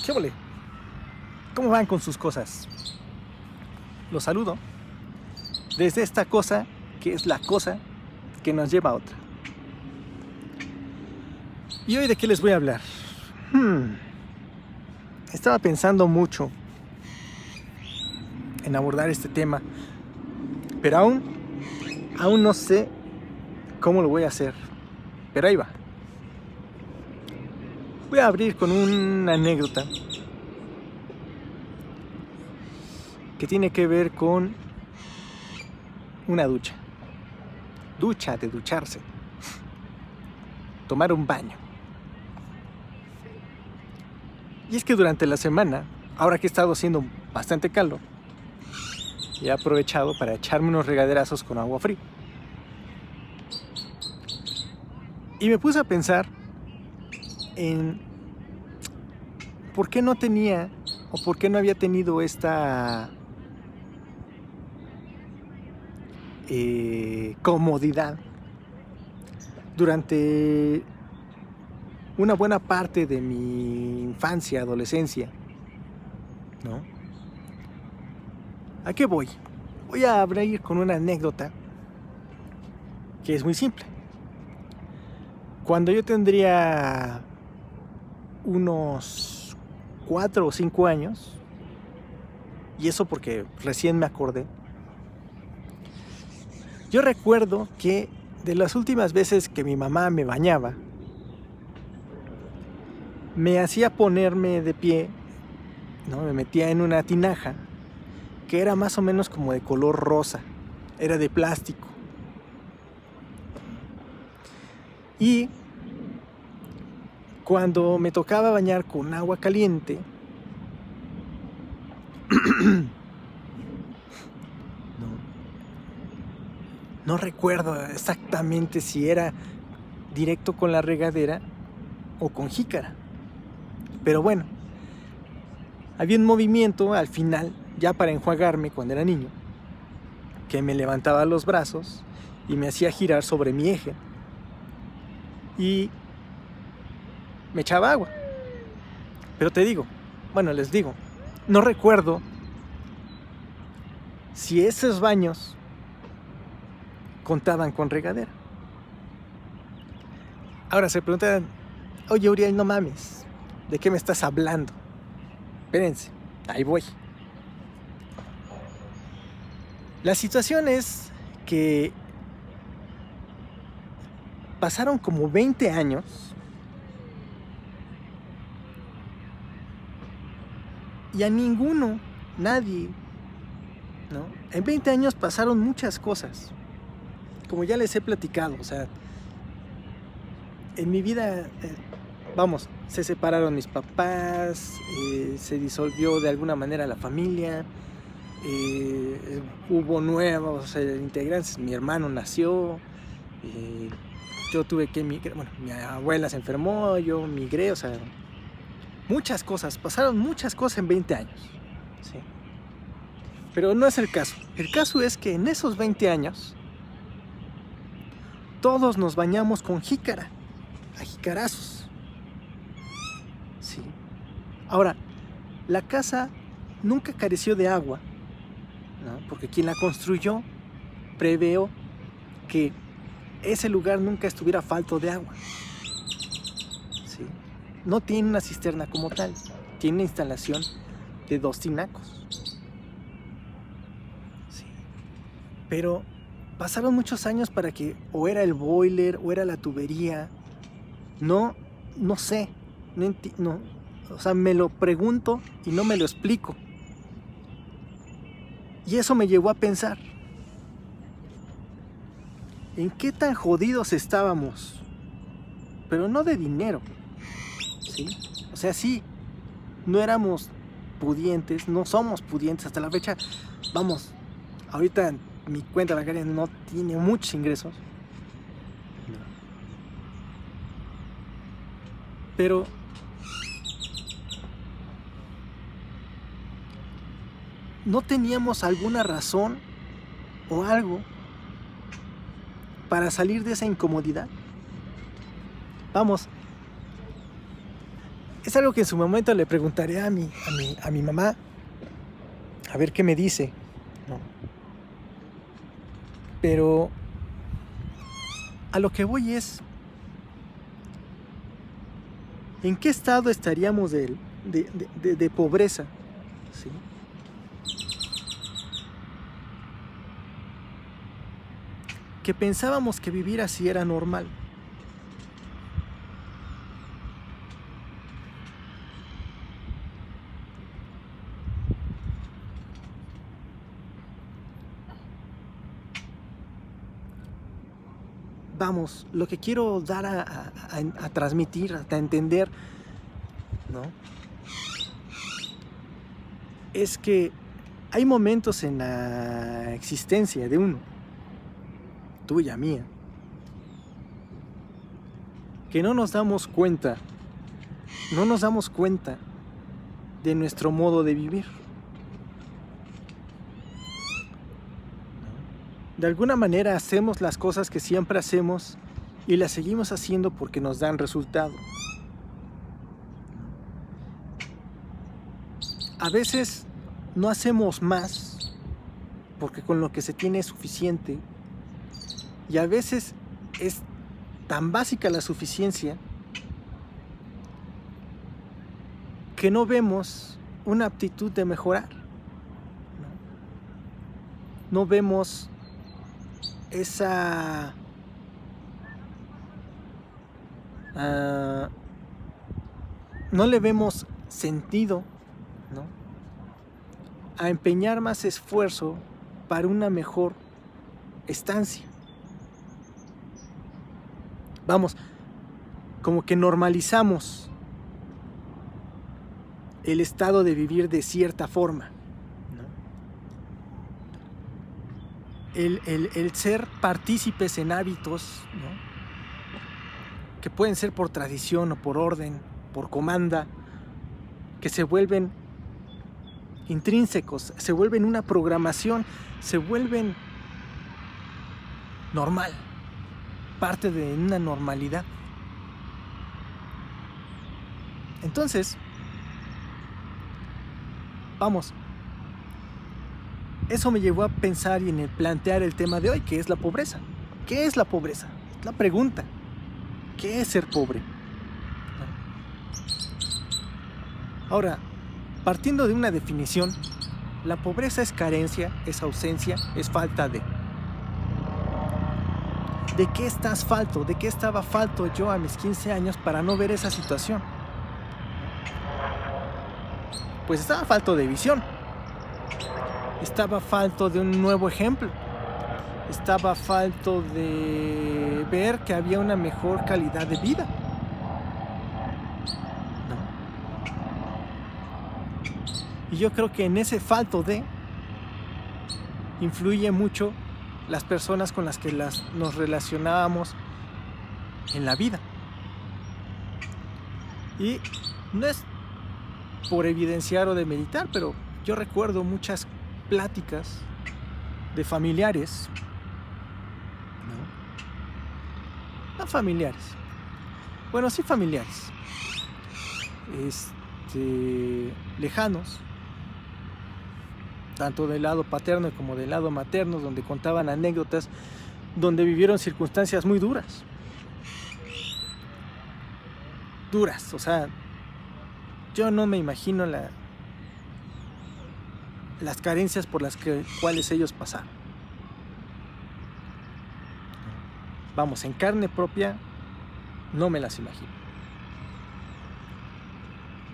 ¿Qué vole? ¿Cómo van con sus cosas? Los saludo desde esta cosa que es la cosa que nos lleva a otra. ¿Y hoy de qué les voy a hablar? Estaba pensando mucho en abordar este tema, pero aún no sé cómo lo voy a hacer. Pero ahí va. Voy a abrir con una anécdota que tiene que ver con una ducha. Ducha de ducharse. Tomar un baño. Y es que durante la semana, ahora que he estado haciendo bastante calor, he aprovechado para echarme unos regaderazos con agua fría. Y me puse a pensar en por qué no tenía o por qué no había tenido esta comodidad durante una buena parte de mi infancia, adolescencia, ¿no? ¿A qué voy? Voy a abrir con una anécdota que es muy simple. Cuando yo tendría unos 4 o 5 años, y eso porque recién me acordé, yo recuerdo que de las últimas veces que mi mamá me bañaba, me hacía ponerme de pie, ¿no? Me metía en una tinaja que era más o menos como de color rosa, era de plástico. Y cuando me tocaba bañar con agua caliente, no recuerdo exactamente si era directo con la regadera o con jícara. Pero bueno, había un movimiento al final, ya para enjuagarme cuando era niño, que me levantaba los brazos y me hacía girar sobre mi eje. Y me echaba agua. Pero les digo, no recuerdo si esos baños contaban con regadera. Ahora se preguntan, oye Uriel, no mames, ¿de qué me estás hablando? Espérense, ahí voy. La situación es que pasaron como 20 años y a nadie, ¿no? En 20 años pasaron muchas cosas, como ya les he platicado, o sea, en mi vida, se separaron mis papás, se disolvió de alguna manera la familia, hubo nuevos integrantes, mi hermano nació, yo tuve que emigrar, mi abuela se enfermó, yo migré, o sea, pasaron muchas cosas en 20 años, ¿sí? Pero no es el caso. El caso es que en esos 20 años todos nos bañamos con jícara, a jicarazos, ¿sí? Ahora, la casa nunca careció de agua, ¿no? Porque quien la construyó preveó que ese lugar nunca estuviera falto de agua, ¿sí? No tiene una cisterna como tal, tiene una instalación de 2 tinacos, ¿sí? Pero pasaron muchos años para que o era el boiler o era la tubería, no sé, no, o sea, me lo pregunto y no me lo explico. Y eso me llevó a pensar, ¿en qué tan jodidos estábamos? Pero no de dinero, ¿sí? O sea, sí, no éramos pudientes, no somos pudientes hasta la fecha. Ahorita mi cuenta bancaria no tiene muchos ingresos. Pero no teníamos alguna razón o algo para salir de esa incomodidad. Es algo que en su momento le preguntaré a mi mamá, a ver qué me dice, ¿no? Pero a lo que voy es, ¿en qué estado estaríamos de pobreza? ¿Sí? Que pensábamos que vivir así era normal. Vamos, lo que quiero dar a transmitir, a entender, ¿no? Es que hay momentos en la existencia de uno, tuya, mía, que no nos damos cuenta de nuestro modo de vivir. De alguna manera hacemos las cosas que siempre hacemos y las seguimos haciendo porque nos dan resultado. A veces no hacemos más porque con lo que se tiene es suficiente, y a veces es tan básica la suficiencia que no vemos una aptitud de mejorar. No vemos esa no le vemos sentido, ¿no?, a empeñar más esfuerzo para una mejor estancia. Vamos, como que normalizamos el estado de vivir de cierta forma, ¿no? El ser partícipes en hábitos, ¿no?, que pueden ser por tradición o por orden, por comanda, que se vuelven intrínsecos, se vuelven una programación, se vuelven normal, parte de una normalidad. Entonces, vamos, eso me llevó a pensar y en plantear el tema de hoy, que es la pobreza. ¿Qué es la pobreza? Es la pregunta. ¿Qué es ser pobre? Ahora, partiendo de una definición, la pobreza es carencia, es ausencia, es falta de. ¿De qué estás falto? ¿De qué estaba falto yo a mis 15 años para no ver esa situación? Pues estaba falto de visión. Estaba falto de un nuevo ejemplo. Estaba falto de ver que había una mejor calidad de vida. ¿No? Y yo creo que en ese falto de influye mucho las personas con las que nos relacionábamos en la vida. Y no es por evidenciar o demeritar, pero yo recuerdo muchas pláticas de familiares, no familiares, bueno, sí familiares, lejanos, tanto del lado paterno como del lado materno, donde contaban anécdotas, donde vivieron circunstancias muy duras, o sea, yo no me imagino las carencias por las cuales ellos pasaron. Vamos, en carne propia no me las imagino.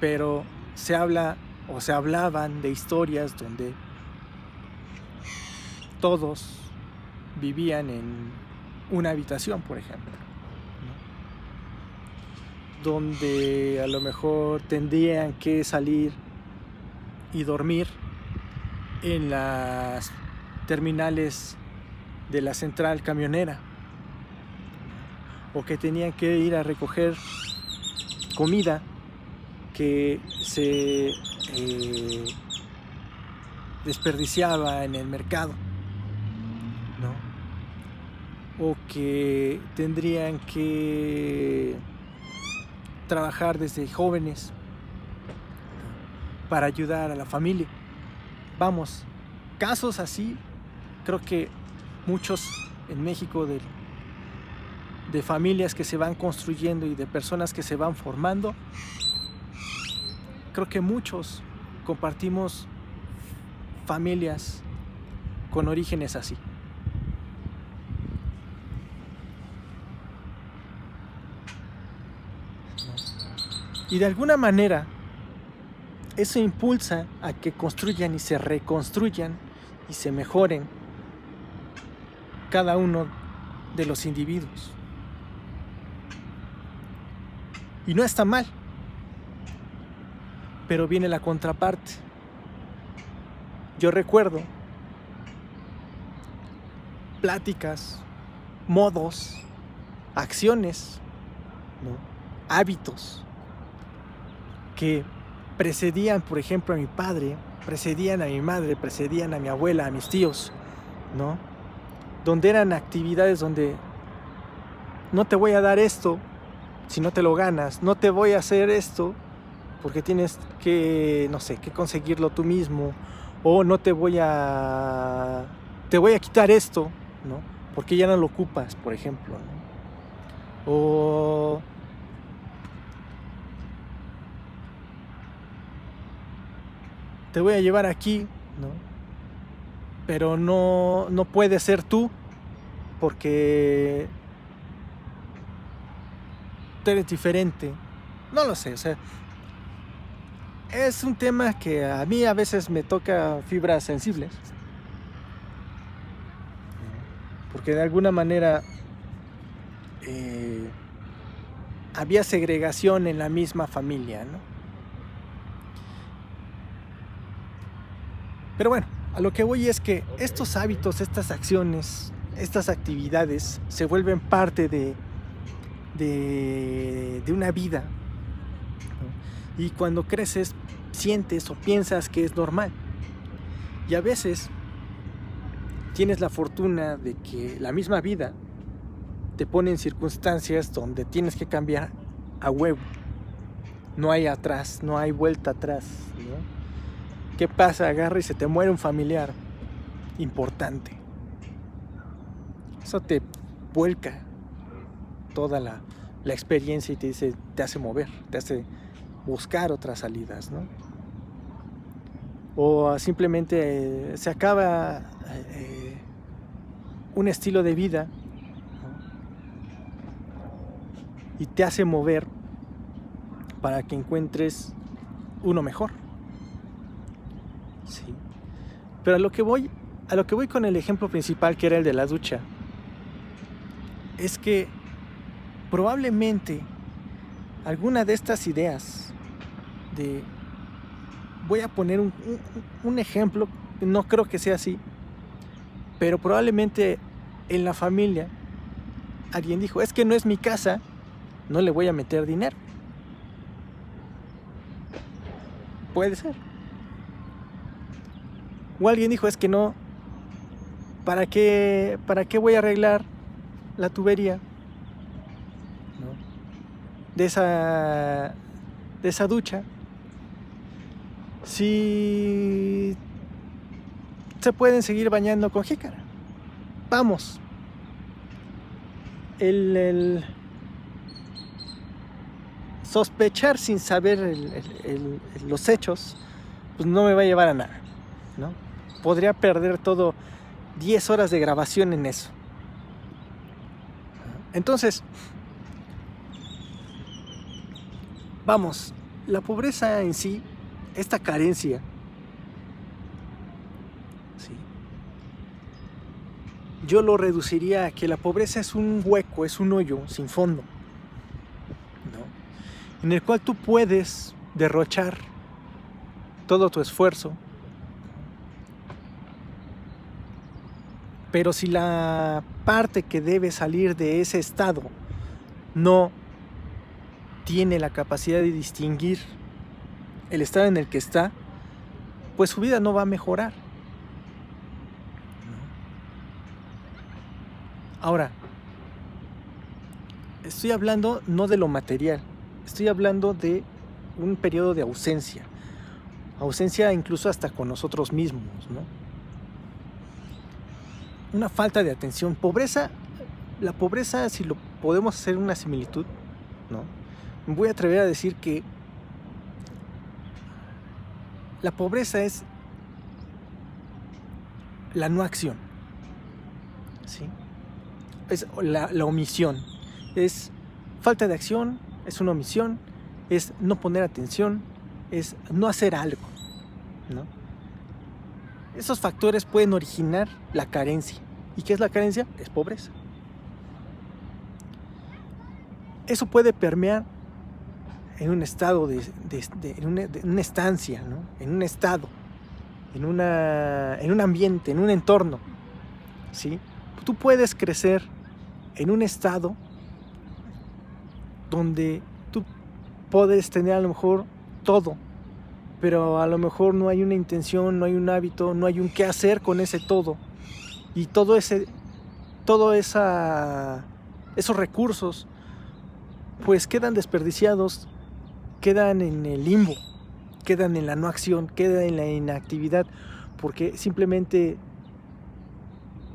Pero se habla o se hablaban de historias donde todos vivían en una habitación, por ejemplo, ¿no?, donde a lo mejor tendrían que salir y dormir en las terminales de la central camionera, o que tenían que ir a recoger comida que se desperdiciaba en el mercado, ¿no? O que tendrían que trabajar desde jóvenes para ayudar a la familia. Vamos, casos así, creo que muchos en México de familias que se van construyendo y de personas que se van formando, creo que muchos compartimos familias con orígenes así. Y de alguna manera eso impulsa a que construyan y se reconstruyan y se mejoren cada uno de los individuos. Y no está mal, pero viene la contraparte. Yo recuerdo pláticas, modos, acciones, ¿no? Hábitos que precedían, por ejemplo, a mi padre, precedían a mi madre, precedían a mi abuela, a mis tíos, ¿no? Donde eran actividades donde no te voy a dar esto si no te lo ganas, no te voy a hacer esto porque tienes que, no sé, que conseguirlo tú mismo, o no te voy a quitar esto, ¿no? Porque ya no lo ocupas, por ejemplo, ¿no? O te voy a llevar aquí, ¿no? Pero no puedes ser tú porque tú eres diferente. No lo sé, o sea, es un tema que a mí a veces me toca fibras sensibles. Porque de alguna manera había segregación en la misma familia, ¿no? Pero bueno, a lo que voy es que estos hábitos, estas acciones, estas actividades se vuelven parte de una vida, ¿no? Y cuando creces sientes o piensas que es normal. Y a veces tienes la fortuna de que la misma vida te pone en circunstancias donde tienes que cambiar a huevo. No hay atrás, no hay vuelta atrás, ¿no? ¿Qué pasa? Agarra y se te muere un familiar importante. Eso te vuelca toda la experiencia y te hace mover, te hace buscar otras salidas, ¿no? O simplemente se acaba un estilo de vida, ¿no? Y te hace mover para que encuentres uno mejor. Sí. Pero a lo que voy con el ejemplo principal, que era el de la ducha, es que probablemente alguna de estas ideas de, voy a poner un ejemplo, no creo que sea así, pero probablemente en la familia alguien dijo, es que no es mi casa, no le voy a meter dinero. Puede ser. O alguien dijo, es que no, ¿para qué voy a arreglar la tubería, ¿no? de esa ducha si se pueden seguir bañando con jícara? Vamos, el sospechar sin saber los hechos, pues no me va a llevar a nada, ¿no? Podría perder todo 10 horas de grabación en eso. Entonces, vamos, la pobreza en sí, esta carencia, ¿sí? Yo lo reduciría a que la pobreza es un hueco, es un hoyo sin fondo, ¿no? En el cual tú puedes derrochar todo tu esfuerzo, pero si la parte que debe salir de ese estado no tiene la capacidad de distinguir el estado en el que está, pues su vida no va a mejorar. Ahora, estoy hablando no de lo material, estoy hablando de un periodo de ausencia, ausencia incluso hasta con nosotros mismos, ¿no? Una falta de atención, pobreza, la pobreza, si lo podemos hacer una similitud, ¿no? Me voy a atrever a decir que la pobreza es la no acción, ¿sí? Es la omisión, es falta de acción, es una omisión, es no poner atención, es no hacer algo, ¿no? Esos factores pueden originar la carencia. ¿Y qué es la carencia? Es pobreza. Eso puede permear en un estado en una estancia, ¿no? En un estado, en un ambiente, en un entorno, ¿sí? Tú puedes crecer en un estado donde tú puedes tener a lo mejor todo, pero a lo mejor no hay una intención, no hay un hábito, no hay un qué hacer con ese todo. Y esos recursos pues quedan desperdiciados, quedan en el limbo, quedan en la no acción, quedan en la inactividad, porque simplemente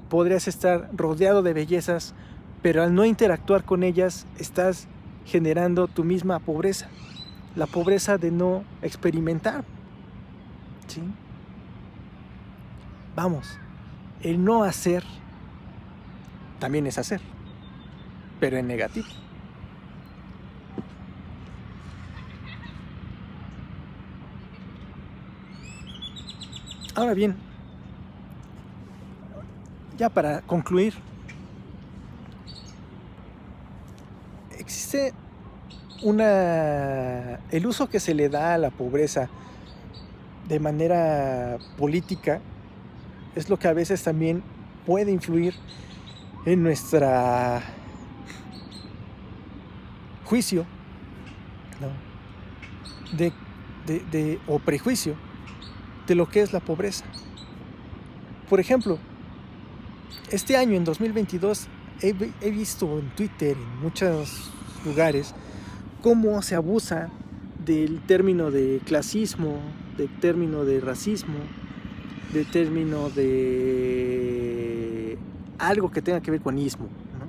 podrías estar rodeado de bellezas, pero al no interactuar con ellas estás generando tu misma pobreza, la pobreza de no experimentar, ¿sí? Vamos, el no hacer también es hacer, pero en negativo. Ahora bien, ya para concluir, existe el uso que se le da a la pobreza de manera política es lo que a veces también puede influir en nuestro juicio, ¿no? O prejuicio de lo que es la pobreza. Por ejemplo, este año, en 2022, he visto en Twitter, en muchos lugares, cómo se abusa del término de clasismo, del término de racismo, del término de algo que tenga que ver con ismo, ¿no?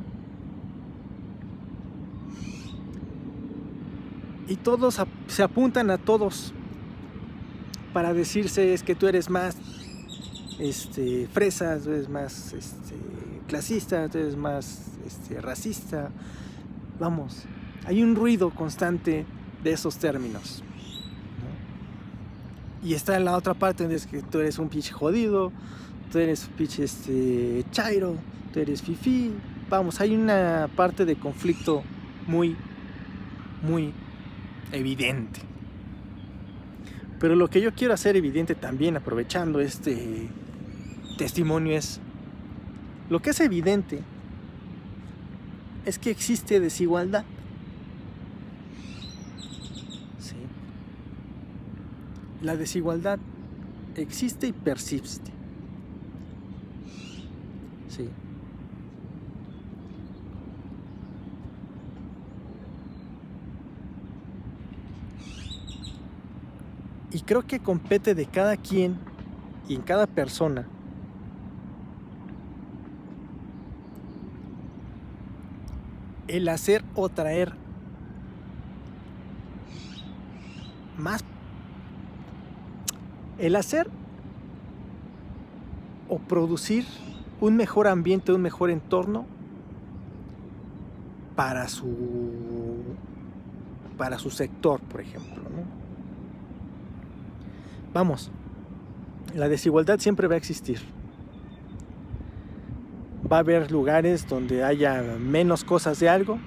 Y todos se apuntan a todos para decirse es que tú eres más fresa, tú eres más clasista, tú eres más racista. Vamos, hay un ruido constante de esos términos, ¿no? Y está en la otra parte donde es que tú eres un pinche jodido, tú eres un pinche chairo, tú eres fifí. Vamos, hay una parte de conflicto muy, muy evidente. Pero lo que yo quiero hacer evidente también, aprovechando este testimonio, es lo que es evidente es que existe desigualdad. ¿Sí? La desigualdad existe y persiste. ¿Sí? Y creo que compete de cada quien y en cada persona el hacer o traer más, el hacer o producir un mejor ambiente, un mejor entorno para su sector, por ejemplo, ¿no? Vamos, la desigualdad siempre va a existir. Va a haber lugares donde haya menos cosas de algo,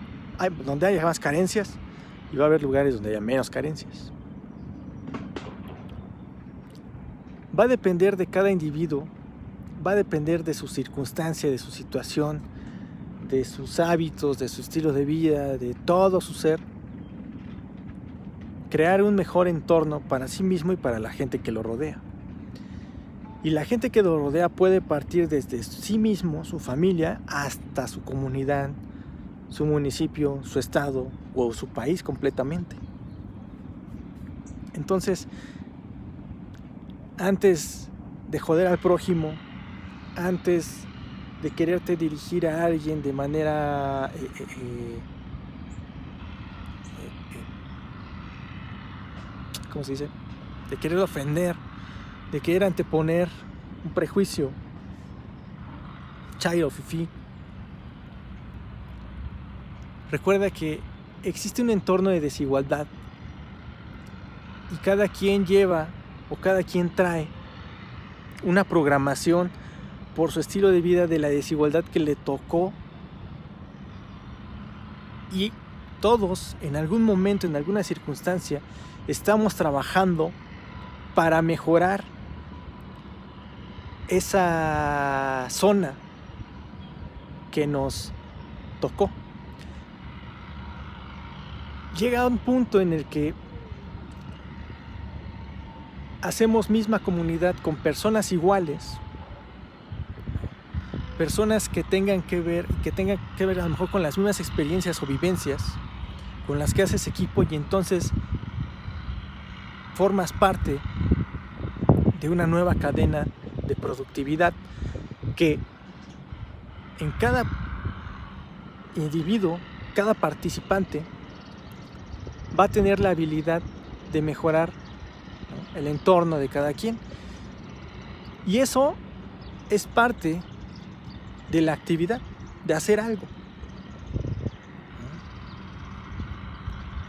donde haya más carencias, y va a haber lugares donde haya menos carencias. Va a depender de cada individuo, va a depender de su circunstancia, de su situación, de sus hábitos, de su estilo de vida, de todo su ser, crear un mejor entorno para sí mismo y para la gente que lo rodea. Y la gente que lo rodea puede partir desde sí mismo, su familia, hasta su comunidad, su municipio, su estado o su país completamente. Entonces, antes de joder al prójimo, antes de quererte dirigir a alguien de manera ¿cómo se dice? De querer ofender, de querer anteponer un prejuicio, chairo, fifí. Recuerda que existe un entorno de desigualdad y cada quien lleva o cada quien trae una programación por su estilo de vida de la desigualdad que le tocó, y todos en algún momento, en alguna circunstancia, estamos trabajando para mejorar esa zona que nos tocó. Llega un punto en el que hacemos misma comunidad con personas iguales, personas que tengan que ver a lo mejor con las mismas experiencias o vivencias con las que haces equipo, y entonces formas parte de una nueva cadena de productividad que en cada individuo, cada participante va a tener la habilidad de mejorar, ¿no?, el entorno de cada quien, y eso es parte de la actividad, de hacer algo.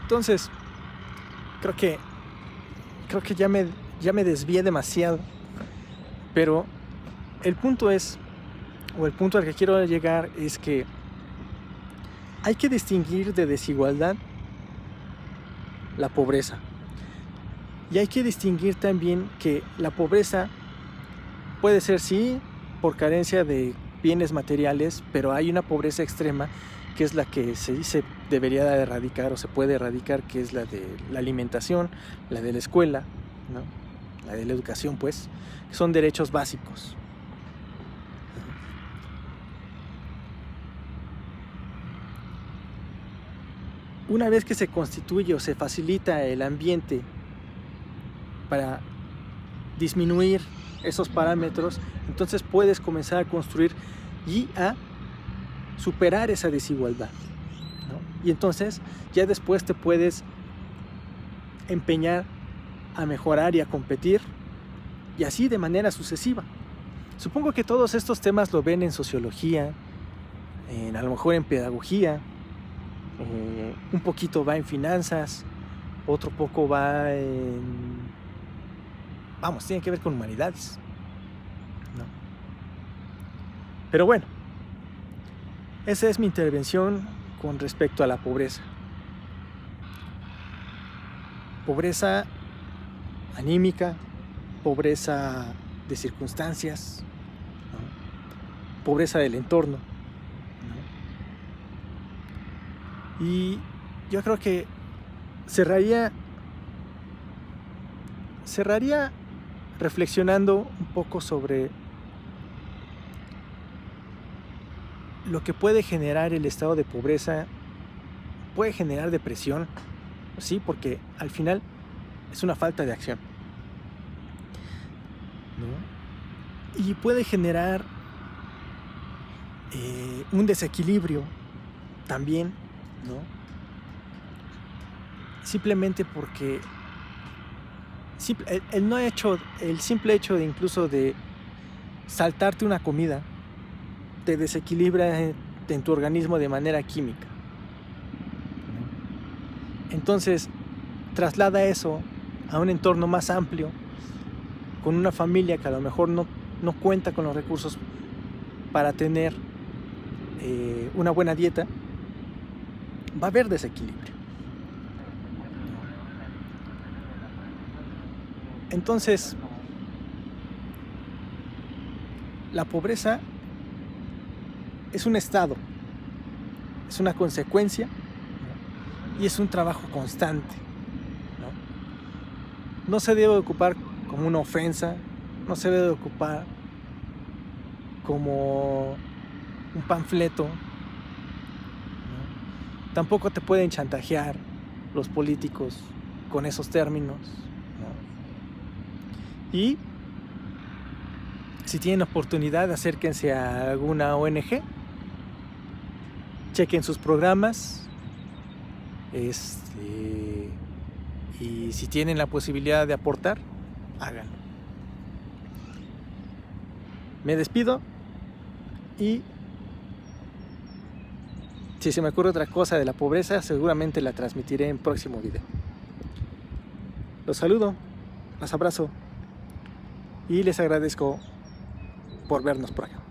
Entonces, creo que ya me desvié demasiado, pero el punto al que quiero llegar es que hay que distinguir de desigualdad la pobreza, y hay que distinguir también que la pobreza puede ser, sí, por carencia de bienes materiales, pero hay una pobreza extrema que es la que se dice debería de erradicar o se puede erradicar, que es la de la alimentación, la de la escuela, ¿no?, la de la educación, pues, que son derechos básicos. Una vez que se constituye o se facilita el ambiente para disminuir esos parámetros, entonces puedes comenzar a construir y a superar esa desigualdad, ¿no? Y entonces ya después te puedes empeñar a mejorar y a competir, y así de manera sucesiva. Supongo que todos estos temas lo ven en sociología, a lo mejor en pedagogía, un poquito va en finanzas, otro poco va tiene que ver con humanidades, ¿no? Pero bueno, esa es mi intervención con respecto a la pobreza. Pobreza anímica, pobreza de circunstancias, ¿no?, pobreza del entorno, ¿no? Y yo creo que cerraría reflexionando un poco sobre lo que puede generar el estado de pobreza. Puede generar depresión, sí, porque al final es una falta de acción, ¿no? Y puede generar un desequilibrio también, ¿no? Simplemente porque el simple hecho de incluso de saltarte una comida te desequilibra en tu organismo de manera química. Entonces, traslada eso a un entorno más amplio, con una familia que a lo mejor no cuenta con los recursos para tener una buena dieta. Va a haber desequilibrio. Entonces, la pobreza es un estado, es una consecuencia, ¿no?, y es un trabajo constante, ¿no? No se debe ocupar como una ofensa, no se debe ocupar como un panfleto, ¿no? Tampoco te pueden chantajear los políticos con esos términos, ¿no? Y Si tienen oportunidad, acérquense a alguna ONG, chequen sus programas, y si tienen la posibilidad de aportar, háganlo. Me despido y si se me ocurre otra cosa de la pobreza, seguramente la transmitiré en próximo video. Los saludo, los abrazo y les agradezco por vernos por acá.